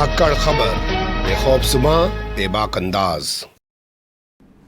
धाकड़ खबर, बेखौफजुमा बेबाक अंदाज।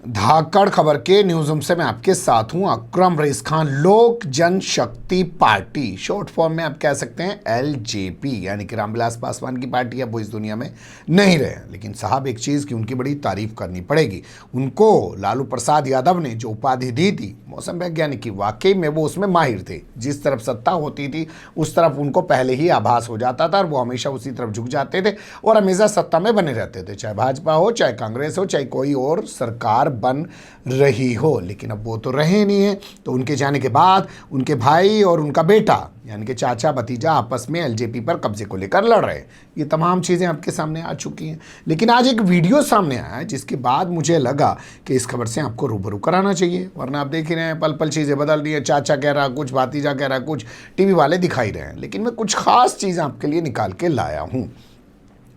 धाकड़ खबर के न्यूज रूम से मैं आपके साथ हूं अकरम रईस खान। लोक जनशक्ति पार्टी, शॉर्ट फॉर्म में आप कह सकते हैं एलजेपी, यानी कि रामविलास पासवान की पार्टी अब वो इस दुनिया में नहीं रहे। लेकिन साहब एक चीज़ की उनकी बड़ी तारीफ करनी पड़ेगी। उनको लालू प्रसाद यादव ने जो उपाधि दी थी मौसम वैज्ञानिक की, वाकई में वो उसमें माहिर थे। जिस तरफ सत्ता होती थी उस तरफ उनको पहले ही आभास हो जाता था और वो हमेशा उसी तरफ झुक जाते थे और हमेशा सत्ता में बने रहते थे, चाहे भाजपा हो, चाहे कांग्रेस हो, चाहे कोई और सरकार बन रही हो। लेकिन अब वो तो रहे नहीं है, तो उनके जाने के बाद उनके भाई और उनका बेटा यानी कि चाचा भतीजा आपस में एलजेपी पर कब्जे को लेकर लड़ रहे हैं। ये तमाम चीज़ें आपके सामने आ चुकी हैं। लेकिन आज एक वीडियो सामने आया है जिसके बाद मुझे लगा कि इस खबर से आपको रूबरू कराना चाहिए, वरना आप देख ही रहे हैं पल पल चीज़ें बदल रही हैं। चाचा कह रहा कुछ, भतीजा कह रहा कुछ, टीवी वाले दिखाई रहे हैं। लेकिन मैं कुछ खास चीज़ें आपके लिए निकाल के लाया हूँ।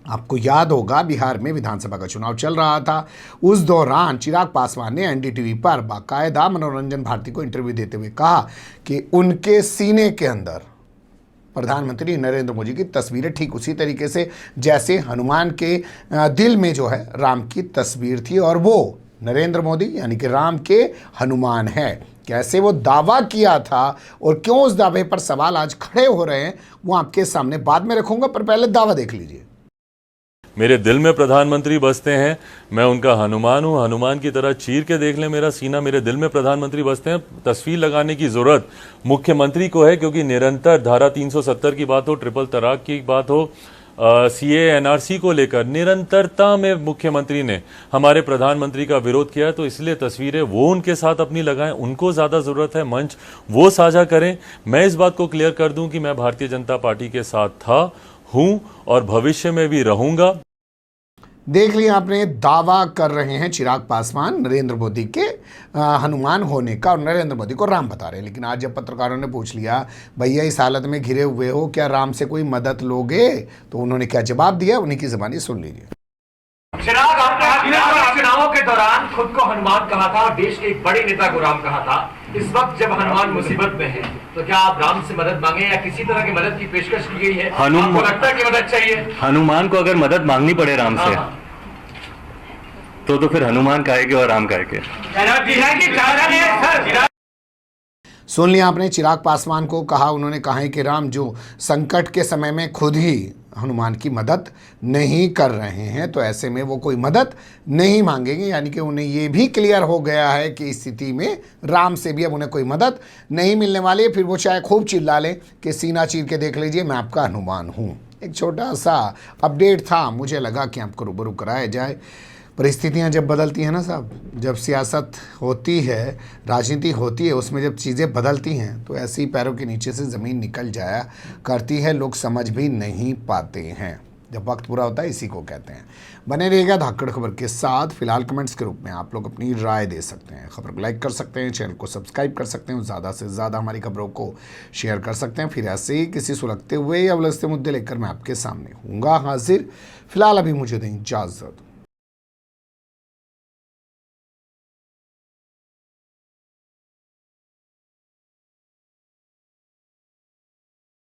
आपको याद होगा बिहार में विधानसभा का चुनाव चल रहा था। उस दौरान चिराग पासवान ने एनडीटीवी पर बाकायदा मनोरंजन भारती को इंटरव्यू देते हुए कहा कि उनके सीने के अंदर प्रधानमंत्री नरेंद्र मोदी की तस्वीरें ठीक उसी तरीके से जैसे हनुमान के दिल में जो है राम की तस्वीर थी, और वो नरेंद्र मोदी यानी कि राम के हनुमान है। कैसे वो दावा किया था और क्यों उस दावे पर सवाल आज खड़े हो रहे हैं वो आपके सामने बाद में रखूंगा, पर पहले दावा देख लीजिए। मेरे दिल में प्रधानमंत्री बसते हैं, मैं उनका हनुमान हूं। हनुमान की तरह चीर के देख लें मेरा सीना, मेरे दिल में प्रधानमंत्री बसते हैं। तस्वीर लगाने की जरूरत मुख्यमंत्री को है, क्योंकि निरंतर धारा 370 की बात हो, ट्रिपल तलाक की बात हो, सीए एनआरसी को लेकर निरंतरता में मुख्यमंत्री ने हमारे प्रधानमंत्री का विरोध किया। तो इसलिए तस्वीरें वो उनके साथ अपनी लगाएं, उनको ज्यादा जरूरत है, मंच वो साझा करें। मैं इस बात को क्लियर कर दूं कि मैं भारतीय जनता पार्टी के साथ था, हूं और भविष्य में भी रहूंगा। देख लिया आपने, दावा कर रहे हैं चिराग पासवान नरेंद्र मोदी के हनुमान होने का और नरेंद्र मोदी को राम बता रहे हैं। लेकिन आज जब पत्रकारों ने पूछ लिया भैया इस हालत में घिरे हुए हो, क्या राम से कोई मदद लोगे, तो उन्होंने क्या जवाब दिया, उन्हीं की ज़बानी सुन लीजिए। चिराग, आपने चुनावों के दौरान खुद को हनुमान कहा था और देश के एक बड़े नेता को राम कहा था। इस वक्त जब हनुमान मुसीबत में है तो क्या आप राम से मदद मांगे या किसी तरह की मदद की पेशकश की गई है? आपको लगता है कि मदद चाहिए? हनुमान को अगर मदद मांगनी पड़े राम से तो फिर हनुमान कहेंगे और राम कहेंगे। सुन लिया आपने, चिराग पासवान को कहा, उन्होंने कहा है कि राम जो संकट के समय में खुद ही हनुमान की मदद नहीं कर रहे हैं, तो ऐसे में वो कोई मदद नहीं मांगेंगे। यानी कि उन्हें ये भी क्लियर हो गया है कि इस स्थिति में राम से भी अब उन्हें कोई मदद नहीं मिलने वाली है। फिर वो चाहे खूब चिल्ला लें कि सीना चीर के देख लीजिए मैं आपका हनुमान हूँ। एक छोटा सा अपडेट था, मुझे लगा कि आपको रूबरू कराया जाए। परिस्थितियाँ जब बदलती हैं ना साहब, जब सियासत होती है, राजनीति होती है, उसमें जब चीज़ें बदलती हैं तो ऐसे ही पैरों के नीचे से ज़मीन निकल जाया करती है, लोग समझ भी नहीं पाते हैं। जब वक्त पूरा होता है इसी को कहते हैं। बने रहिएगा धाकड़ खबर के साथ। फिलहाल कमेंट्स के रूप में आप लोग अपनी राय दे सकते हैं, खबर को लाइक कर सकते हैं, चैनल को सब्सक्राइब कर सकते हैं, ज़्यादा से ज़्यादा हमारी खबरों को शेयर कर सकते हैं। फिर ऐसे ही किसी सुलगते हुए या उलझते मुद्दे लेकर मैं आपके सामने हूँगा हाजिर। फिलहाल अभी मुझे दें इजाज़त।